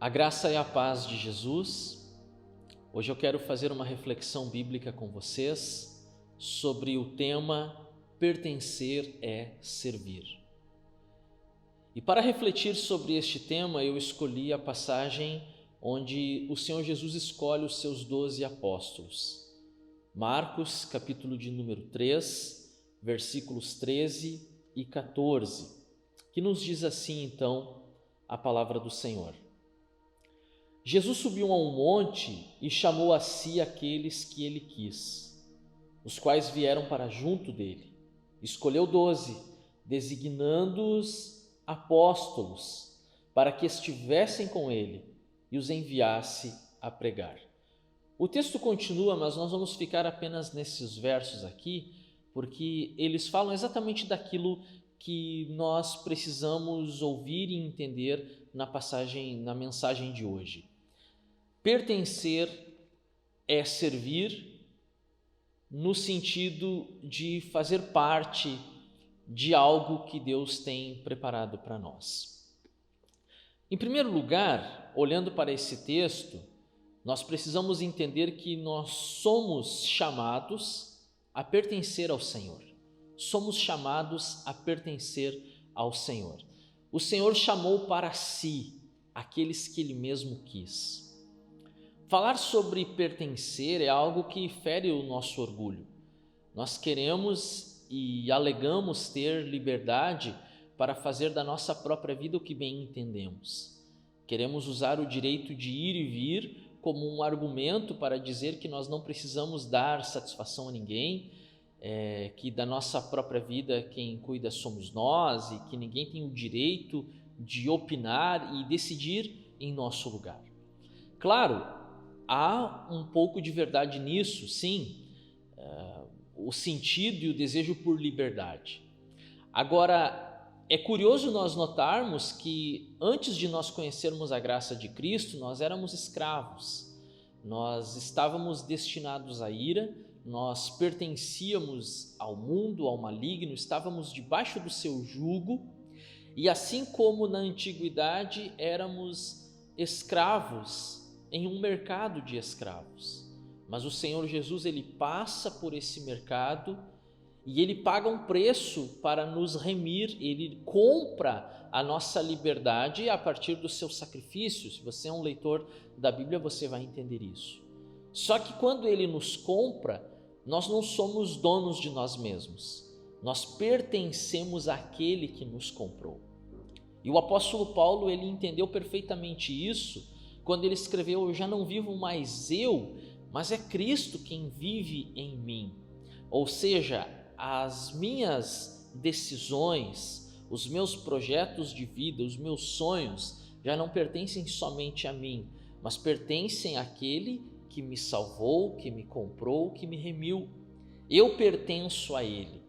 A graça e a paz de Jesus. Hoje eu quero fazer uma reflexão bíblica com vocês sobre o tema pertencer é servir. E para refletir sobre este tema, eu escolhi a passagem onde o Senhor Jesus escolhe os seus 12 apóstolos. Marcos, capítulo de número 3, versículos 13 e 14, que nos diz assim então a palavra do Senhor. Jesus subiu a um monte e chamou a si aqueles que ele quis, os quais vieram para junto dele. Escolheu 12, designando-os apóstolos, para que estivessem com ele e os enviasse a pregar. O texto continua, mas nós vamos ficar apenas nesses versos aqui, porque eles falam exatamente daquilo que nós precisamos ouvir e entender na mensagem de hoje. Pertencer é servir no sentido de fazer parte de algo que Deus tem preparado para nós. Em primeiro lugar, olhando para esse texto, nós precisamos entender que nós somos chamados a pertencer ao Senhor. Somos chamados a pertencer ao Senhor. O Senhor chamou para si aqueles que Ele mesmo quis. Falar sobre pertencer é algo que fere o nosso orgulho. Nós queremos e alegamos ter liberdade para fazer da nossa própria vida o que bem entendemos. Queremos usar o direito de ir e vir como um argumento para dizer que nós não precisamos dar satisfação a ninguém, que da nossa própria vida quem cuida somos nós e que ninguém tem o direito de opinar e decidir em nosso lugar. Claro, há um pouco de verdade nisso, sim, o sentido e o desejo por liberdade. Agora, é curioso nós notarmos que antes de nós conhecermos a graça de Cristo, nós éramos escravos, nós estávamos destinados à ira, nós pertencíamos ao mundo, ao maligno, estávamos debaixo do seu jugo e assim como na antiguidade éramos escravos em um mercado de escravos. Mas o Senhor Jesus, Ele passa por esse mercado e Ele paga um preço para nos remir, Ele compra a nossa liberdade a partir do seu sacrifício. Se você é um leitor da Bíblia, você vai entender isso. Só que quando Ele nos compra, nós não somos donos de nós mesmos. Nós pertencemos àquele que nos comprou. E o apóstolo Paulo, ele entendeu perfeitamente isso quando ele escreveu: eu já não vivo mais eu, mas é Cristo quem vive em mim. Ou seja, as minhas decisões, os meus projetos de vida, os meus sonhos já não pertencem somente a mim, mas pertencem àquele que me salvou, que me comprou, que me remiu. Eu pertenço a Ele.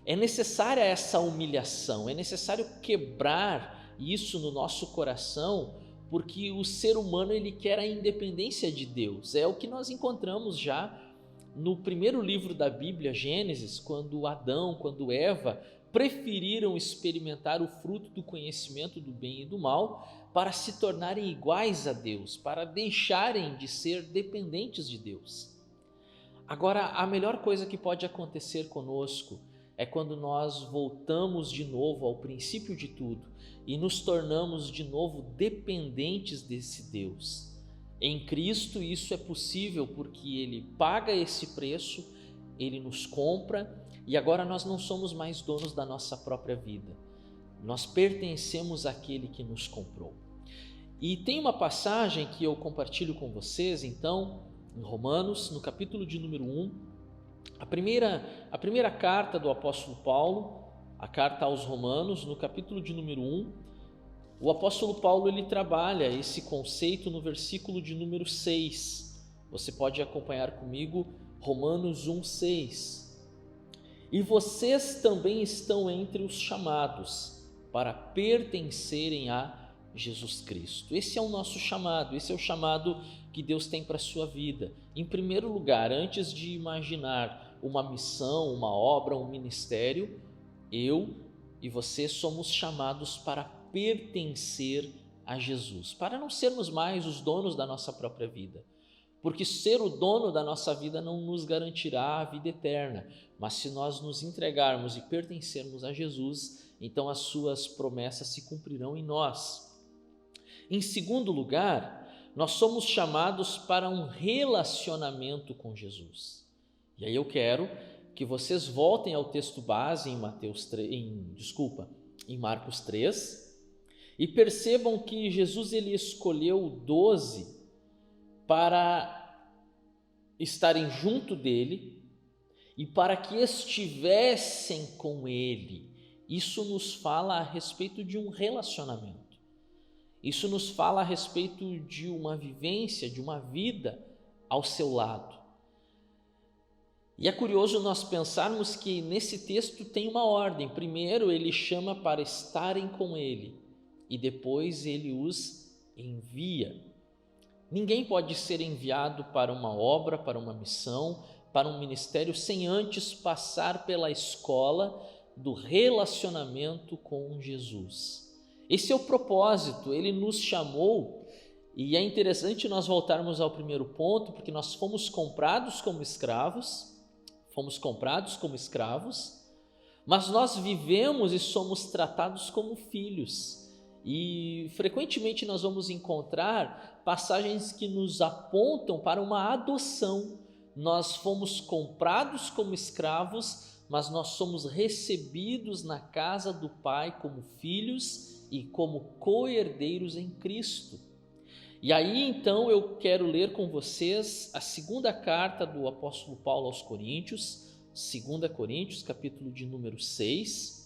É necessária essa humilhação, é necessário quebrar isso no nosso coração, porque o ser humano ele quer a independência de Deus. É o que nós encontramos já no primeiro livro da Bíblia, Gênesis, quando Adão, quando Eva preferiram experimentar o fruto do conhecimento do bem e do mal para se tornarem iguais a Deus, para deixarem de ser dependentes de Deus. Agora, a melhor coisa que pode acontecer conosco é quando nós voltamos de novo ao princípio de tudo e nos tornamos de novo dependentes desse Deus. Em Cristo isso é possível porque Ele paga esse preço, Ele nos compra e agora nós não somos mais donos da nossa própria vida. Nós pertencemos àquele que nos comprou. E tem uma passagem que eu compartilho com vocês, então, em Romanos, no capítulo de número 1, a primeira carta do apóstolo Paulo, a carta aos Romanos, no capítulo de número 1, o apóstolo Paulo ele trabalha esse conceito no versículo de número 6. Você pode acompanhar comigo Romanos 1:6. E vocês também estão entre os chamados para pertencerem a Jesus Cristo. Esse é o nosso chamado, esse é o chamado que Deus tem para a sua vida. Em primeiro lugar, antes de imaginar uma missão, uma obra, um ministério, eu e você somos chamados para pertencer a Jesus, para não sermos mais os donos da nossa própria vida. Porque ser o dono da nossa vida não nos garantirá a vida eterna, mas se nós nos entregarmos e pertencermos a Jesus, então as suas promessas se cumprirão em nós. Em segundo lugar, nós somos chamados para um relacionamento com Jesus. E aí eu quero que vocês voltem ao texto base em Marcos 3 e percebam que Jesus ele escolheu 12 para estarem junto dele e para que estivessem com ele. Isso nos fala a respeito de um relacionamento. Isso nos fala a respeito de uma vivência, de uma vida ao seu lado. E é curioso nós pensarmos que nesse texto tem uma ordem. Primeiro ele chama para estarem com ele e depois ele os envia. Ninguém pode ser enviado para uma obra, para uma missão, para um ministério, sem antes passar pela escola do relacionamento com Jesus. Esse é o propósito, ele nos chamou, e é interessante nós voltarmos ao primeiro ponto, porque nós fomos comprados como escravos, mas nós vivemos e somos tratados como filhos. E frequentemente nós vamos encontrar passagens que nos apontam para uma adoção. Nós fomos comprados como escravos, mas nós somos recebidos na casa do Pai como filhos e como co-herdeiros em Cristo. E aí então eu quero ler com vocês a segunda carta do apóstolo Paulo aos Coríntios, 2 Coríntios, capítulo de número 6.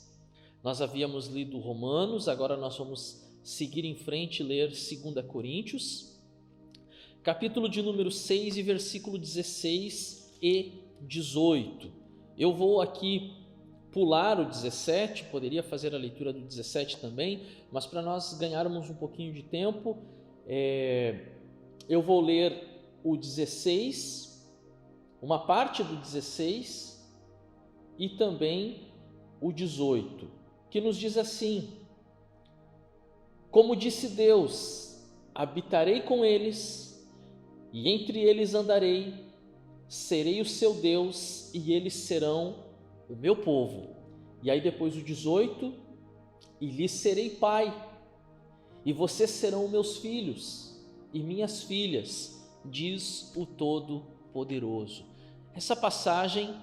Nós havíamos lido Romanos, agora nós vamos seguir em frente e ler 2 Coríntios, capítulo de número 6 e versículo 16 e 18. Eu vou aqui pular o 17, poderia fazer a leitura do 17 também, mas para nós ganharmos um pouquinho de tempo, eu vou ler o 16, uma parte do 16 e também o 18, que nos diz assim: como disse Deus, habitarei com eles e entre eles andarei, serei o seu Deus e eles serão o meu povo. E aí depois o 18, e lhes serei pai, e vocês serão meus filhos e minhas filhas, diz o Todo-Poderoso. Essa passagem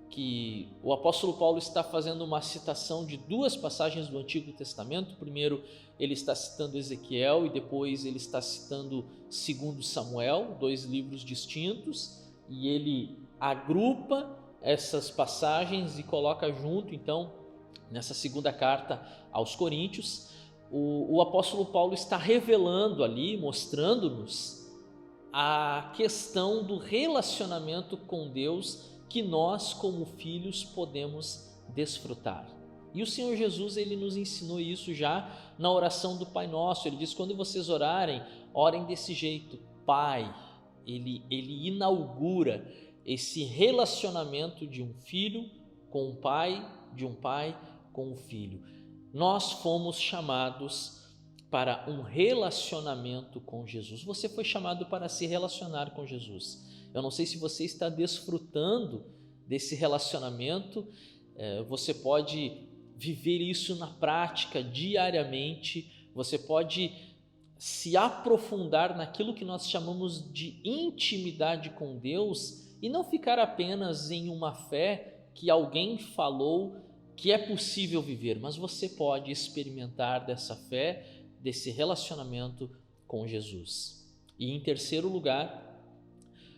que o apóstolo Paulo está fazendo uma citação de duas passagens do Antigo Testamento. Primeiro ele está citando Ezequiel e depois ele está citando 2 Samuel, dois livros distintos, e ele agrupa essas passagens e coloca junto, então, nessa segunda carta aos Coríntios. O apóstolo Paulo está revelando ali, mostrando-nos a questão do relacionamento com Deus que nós, como filhos, podemos desfrutar. E o Senhor Jesus, ele nos ensinou isso já na oração do Pai Nosso. Ele diz: quando vocês orarem, orem desse jeito, Pai. Ele inaugura esse relacionamento de um filho com um pai, de um pai com um filho. Nós fomos chamados para um relacionamento com Jesus. Você foi chamado para se relacionar com Jesus. Eu não sei se você está desfrutando desse relacionamento, você pode viver isso na prática diariamente, você pode se aprofundar naquilo que nós chamamos de intimidade com Deus e não ficar apenas em uma fé que alguém falou que é possível viver, mas você pode experimentar dessa fé, desse relacionamento com Jesus. E em terceiro lugar,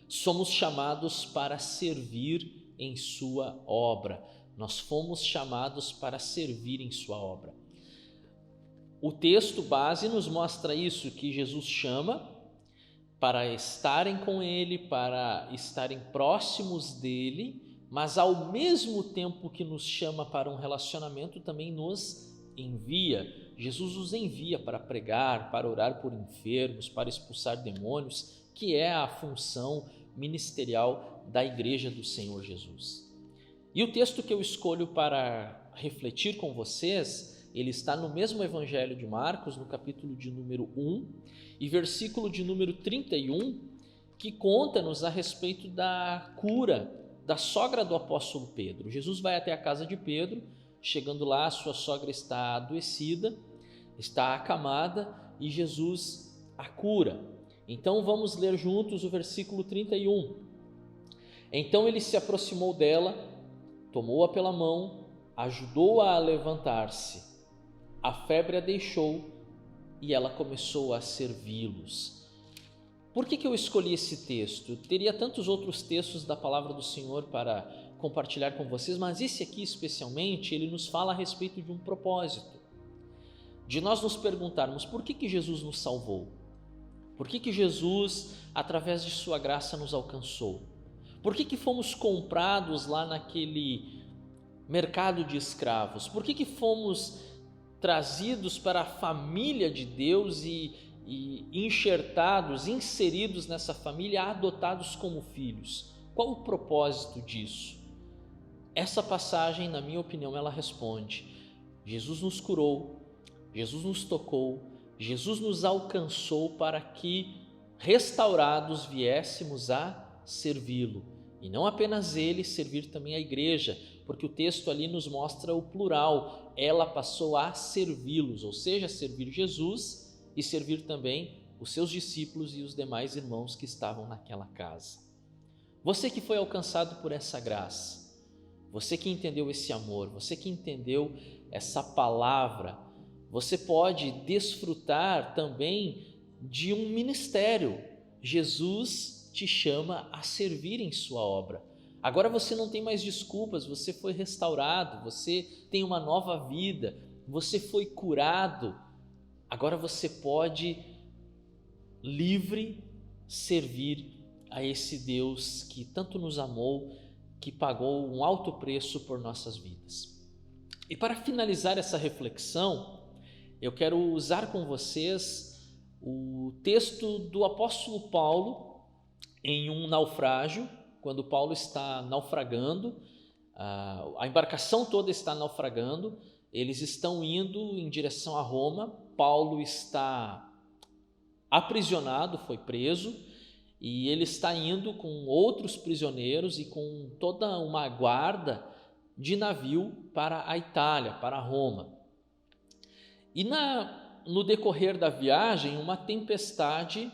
somos chamados para servir em sua obra. Nós fomos chamados para servir em sua obra. O texto base nos mostra isso, que Jesus chama para estarem com ele, para estarem próximos dele, mas ao mesmo tempo que nos chama para um relacionamento, também nos envia. Jesus nos envia para pregar, para orar por enfermos, para expulsar demônios, que é a função ministerial da Igreja do Senhor Jesus. E o texto que eu escolho para refletir com vocês ele está no mesmo Evangelho de Marcos, no capítulo de número 1, e versículo de número 31, que conta-nos a respeito da cura da sogra do apóstolo Pedro. Jesus vai até a casa de Pedro, chegando lá, sua sogra está adoecida, está acamada, e Jesus a cura. Então vamos ler juntos o versículo 31. Então ele se aproximou dela, tomou-a pela mão, ajudou-a a levantar-se. A febre a deixou e ela começou a servi-los. Por que eu escolhi esse texto? Eu teria tantos outros textos da palavra do Senhor para compartilhar com vocês, mas esse aqui especialmente, ele nos fala a respeito de um propósito. De nós nos perguntarmos por que Jesus nos salvou? Por que Jesus, através de sua graça, nos alcançou? Por que fomos comprados lá naquele mercado de escravos? Por que fomos trazidos para a família de Deus e enxertados, inseridos nessa família, adotados como filhos? Qual o propósito disso? Essa passagem, na minha opinião, ela responde: Jesus nos curou, Jesus nos tocou, Jesus nos alcançou para que, restaurados, viéssemos a servi-lo. E não apenas ele, servir também a igreja, porque o texto ali nos mostra o plural. Ela passou a servi-los, ou seja, servir Jesus e servir também os seus discípulos e os demais irmãos que estavam naquela casa. Você que foi alcançado por essa graça, você que entendeu esse amor, você que entendeu essa palavra, você pode desfrutar também de um ministério. Jesus te chama a servir em sua obra. Agora você não tem mais desculpas, você foi restaurado, você tem uma nova vida, você foi curado. Agora você pode, livre, servir a esse Deus que tanto nos amou, que pagou um alto preço por nossas vidas. E para finalizar essa reflexão, eu quero usar com vocês o texto do apóstolo Paulo em um naufrágio, quando Paulo está naufragando, a embarcação toda está naufragando, eles estão indo em direção a Roma, Paulo está aprisionado, foi preso, e ele está indo com outros prisioneiros e com toda uma guarda de navio para a Itália, para Roma. E no decorrer da viagem, uma tempestade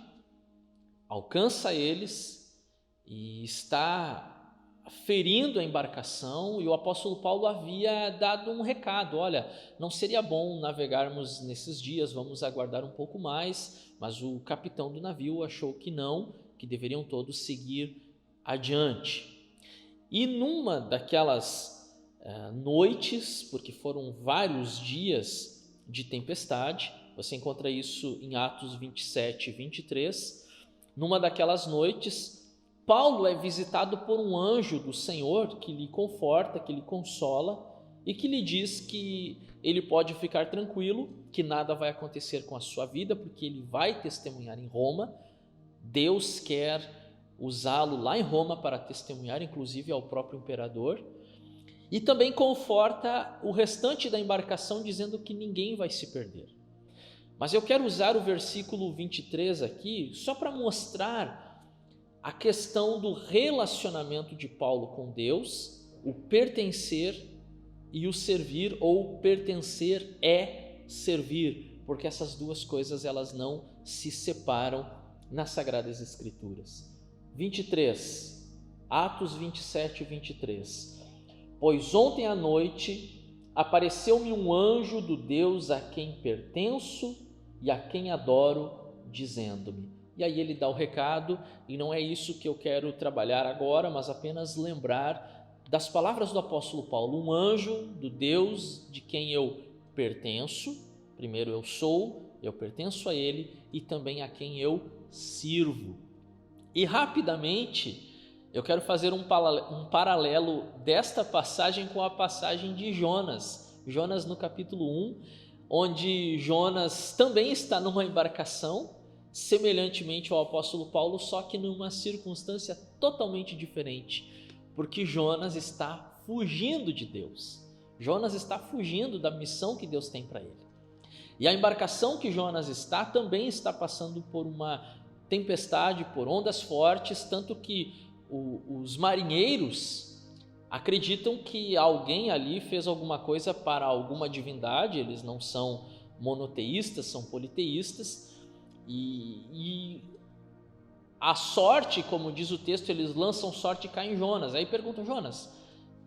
alcança eles e está ferindo a embarcação, e o apóstolo Paulo havia dado um recado: olha, não seria bom navegarmos nesses dias, vamos aguardar um pouco mais, mas o capitão do navio achou que não, que deveriam todos seguir adiante. E numa daquelas noites, porque foram vários dias de tempestade, você encontra isso em Atos 27 e 23, numa daquelas noites, Paulo é visitado por um anjo do Senhor que lhe conforta, que lhe consola e que lhe diz que ele pode ficar tranquilo, que nada vai acontecer com a sua vida, porque ele vai testemunhar em Roma. Deus quer usá-lo lá em Roma para testemunhar, inclusive ao próprio imperador. E também conforta o restante da embarcação, dizendo que ninguém vai se perder. Mas eu quero usar o versículo 23 aqui só para mostrar a questão do relacionamento de Paulo com Deus, o pertencer e o servir, ou pertencer é servir, porque essas duas coisas elas não se separam nas Sagradas Escrituras. 23, Atos 27 e 23. Pois ontem à noite apareceu-me um anjo do Deus a quem pertenço e a quem adoro, dizendo-me. E aí ele dá o recado, e não é isso que eu quero trabalhar agora, mas apenas lembrar das palavras do apóstolo Paulo: um anjo do Deus de quem eu pertenço, primeiro eu pertenço a ele, e também a quem eu sirvo. E rapidamente eu quero fazer um paralelo desta passagem com a passagem de Jonas. Jonas no capítulo 1, onde Jonas também está numa embarcação, semelhantemente ao apóstolo Paulo, só que numa circunstância totalmente diferente, porque Jonas está fugindo de Deus. Jonas está fugindo da missão que Deus tem para ele. E a embarcação que Jonas está também está passando por uma tempestade, por ondas fortes, tanto que os marinheiros acreditam que alguém ali fez alguma coisa para alguma divindade. Eles não são monoteístas, são politeístas, e a sorte, como diz o texto, eles lançam sorte e caem em Jonas. Aí perguntam: Jonas,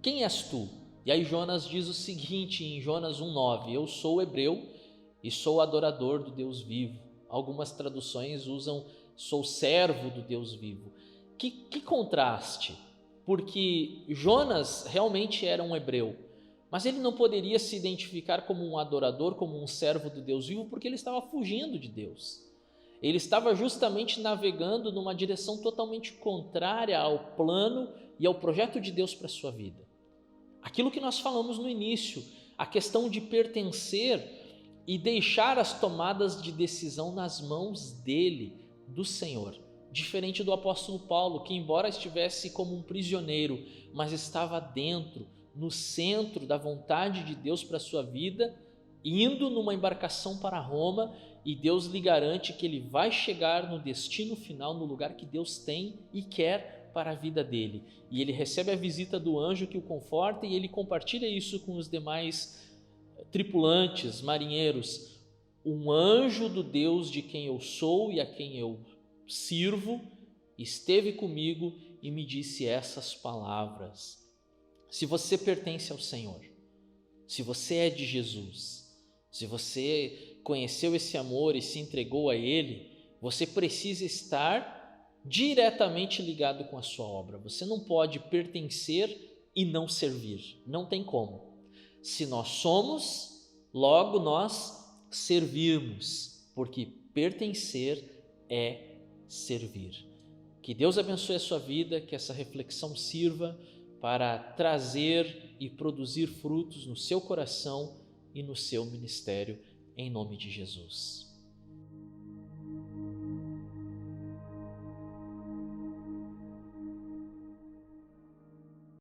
quem és tu? E aí Jonas diz o seguinte em Jonas 1,9: eu sou hebreu e sou adorador do Deus vivo. Algumas traduções usam sou servo do Deus vivo. Que contraste, porque Jonas realmente era um hebreu, mas ele não poderia se identificar como um adorador, como um servo do Deus vivo, porque ele estava fugindo de Deus. Ele estava justamente navegando numa direção totalmente contrária ao plano e ao projeto de Deus para a sua vida. Aquilo que nós falamos no início, a questão de pertencer e deixar as tomadas de decisão nas mãos dele, do Senhor. Diferente do apóstolo Paulo, que embora estivesse como um prisioneiro, mas estava dentro, no centro da vontade de Deus para a sua vida, indo numa embarcação para Roma, e Deus lhe garante que ele vai chegar no destino final, no lugar que Deus tem e quer para a vida dele. E ele recebe a visita do anjo que o conforta, e ele compartilha isso com os demais tripulantes, marinheiros. Um anjo do Deus de quem eu sou e a quem eu sirvo esteve comigo e me disse essas palavras. Se você pertence ao Senhor, se você é de Jesus, se você conheceu esse amor e se entregou a Ele, você precisa estar diretamente ligado com a sua obra. Você não pode pertencer e não servir. Não tem como. Se nós somos, logo nós servirmos, porque pertencer é servir. Que Deus abençoe a sua vida, que essa reflexão sirva para trazer e produzir frutos no seu coração e no seu ministério, em nome de Jesus.